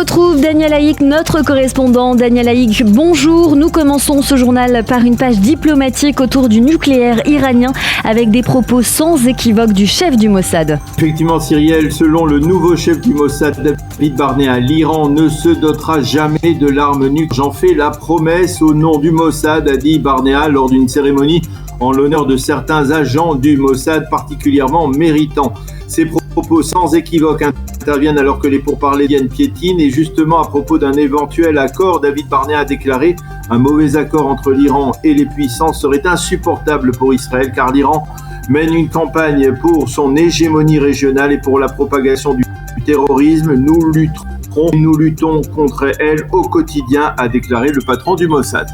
retrouve Daniel Haïk, notre correspondant. Daniel Haïk, bonjour. Nous commençons ce journal par une page diplomatique autour du nucléaire iranien avec des propos sans équivoque du chef du Mossad. Effectivement, Cyrielle, selon le nouveau chef du Mossad, David Barnea, l'Iran ne se dotera jamais de l'arme nucléaire. J'en fais la promesse au nom du Mossad, a dit Barnea lors d'une cérémonie en l'honneur de certains agents du Mossad particulièrement méritants. Ces propos sans équivoque interviennent alors que les pourparlers piétinent et justement à propos d'un éventuel accord, David Barnea a déclaré un mauvais accord entre l'Iran et les puissances serait insupportable pour Israël car l'Iran mène une campagne pour son hégémonie régionale et pour la propagation du terrorisme. Nous luttons contre elle au quotidien, a déclaré le patron du Mossad.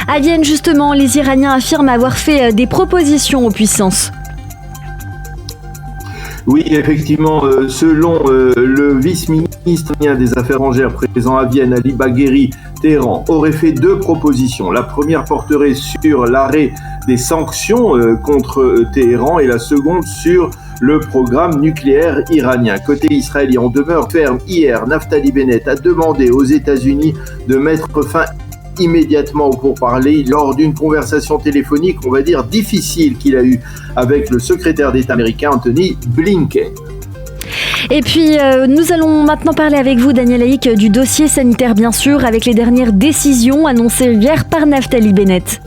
À Vienne, justement, les Iraniens affirment avoir fait des propositions aux puissances. Oui, effectivement, selon le vice-ministre des Affaires étrangères présent à Vienne, Ali Bagheri, Téhéran aurait fait deux propositions. La première porterait sur l'arrêt des sanctions contre Téhéran et la seconde sur le programme nucléaire iranien. Côté israélien, on demeure ferme. Hier, Naftali Bennett a demandé aux États-Unis de mettre fin immédiatement au pourparlers lors d'une conversation téléphonique, on va dire, difficile qu'il a eue avec le secrétaire d'État américain Anthony Blinken. Et puis, nous allons maintenant parler avec vous, Daniel Haïk, du dossier sanitaire, bien sûr, avec les dernières décisions annoncées hier par Naftali Bennett.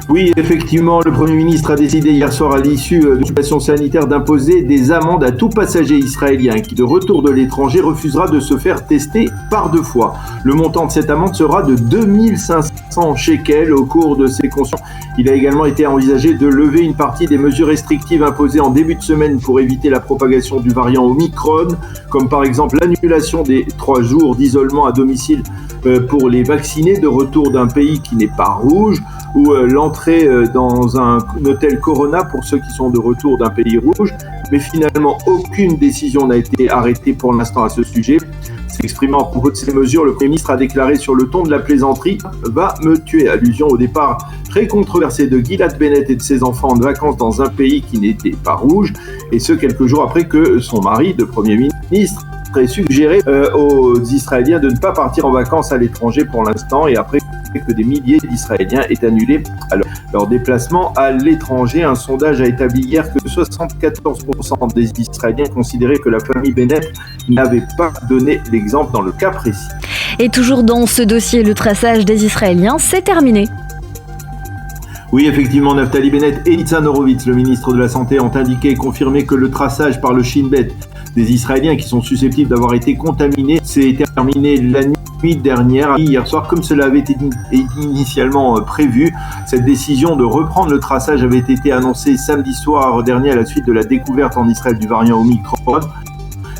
Oui, effectivement, le Premier ministre a décidé hier soir à l'issue de la situation sanitaire d'imposer des amendes à tout passager israélien qui, de retour de l'étranger, refusera de se faire tester par deux fois. Le montant de cette amende sera de 2500 shekels au cours de ces conditions. Il a également été envisagé de lever une partie des mesures restrictives imposées en début de semaine pour éviter la propagation du variant Omicron, comme par exemple l'annulation des 3 jours d'isolement à domicile pour les vaccinés de retour d'un pays qui n'est pas rouge, ou l'entrée dans un hôtel Corona pour ceux qui sont de retour d'un pays rouge. Mais finalement, aucune décision n'a été arrêtée pour l'instant à ce sujet. S'exprimant à propos de ces mesures, le Premier ministre a déclaré sur le ton de la plaisanterie « va me tuer », allusion au départ très controversé de Gilad Bennett et de ses enfants en vacances dans un pays qui n'était pas rouge, et ce quelques jours après que son mari de Premier ministre ait suggéré aux Israéliens de ne pas partir en vacances à l'étranger pour l'instant, et après que des milliers d'Israéliens aient annulé leur déplacement à l'étranger. Un sondage a établi hier que 74% des Israéliens considéraient que la famille Bennett n'avait pas donné l'exemple dans le cas précis. Et toujours dans ce dossier, le traçage des Israéliens, c'est terminé. Oui, effectivement, Naftali Bennett et Nitzan Horowitz, le ministre de la Santé, ont indiqué et confirmé que le traçage par le Shin Bet des Israéliens qui sont susceptibles d'avoir été contaminés s'est terminé la nuit dernière, hier soir, comme cela avait été initialement prévu. Cette décision de reprendre le traçage avait été annoncée samedi soir dernier à la suite de la découverte en Israël du variant Omicron.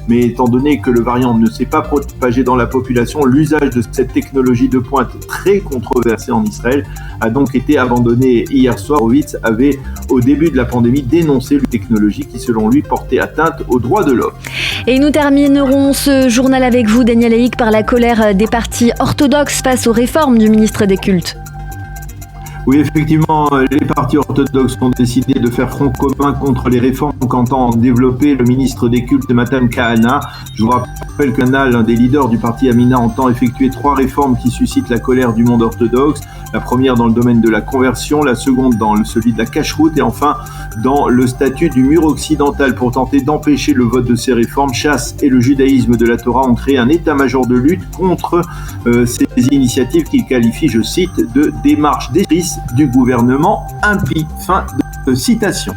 Mais étant donné que le variant ne s'est pas propagé dans la population, l'usage de cette technologie de pointe très controversée en Israël a donc été abandonné hier soir. Horowitz avait, au début de la pandémie, dénoncé une technologie qui, selon lui, portait atteinte aux droits de l'homme. Et nous terminerons ce journal avec vous, Daniel Haïk, par la colère des partis orthodoxes face aux réformes du ministre des Cultes. Oui, effectivement, les partis orthodoxes ont décidé de faire front commun contre les réformes qu'entend développer le ministre des Cultes, Matan Kahana. Je vous rappelle que Kahana, l'un des leaders du parti Amina, entend effectuer 3 réformes qui suscitent la colère du monde orthodoxe. La première dans le domaine de la conversion, la seconde dans celui de la cacheroute et enfin dans le statut du mur occidental. Pour tenter d'empêcher le vote de ces réformes, Chasse et le judaïsme de la Torah ont créé un état-major de lutte contre ces initiatives qu'ils qualifient, je cite, de démarche destructrice du gouvernement impie. Fin de citation.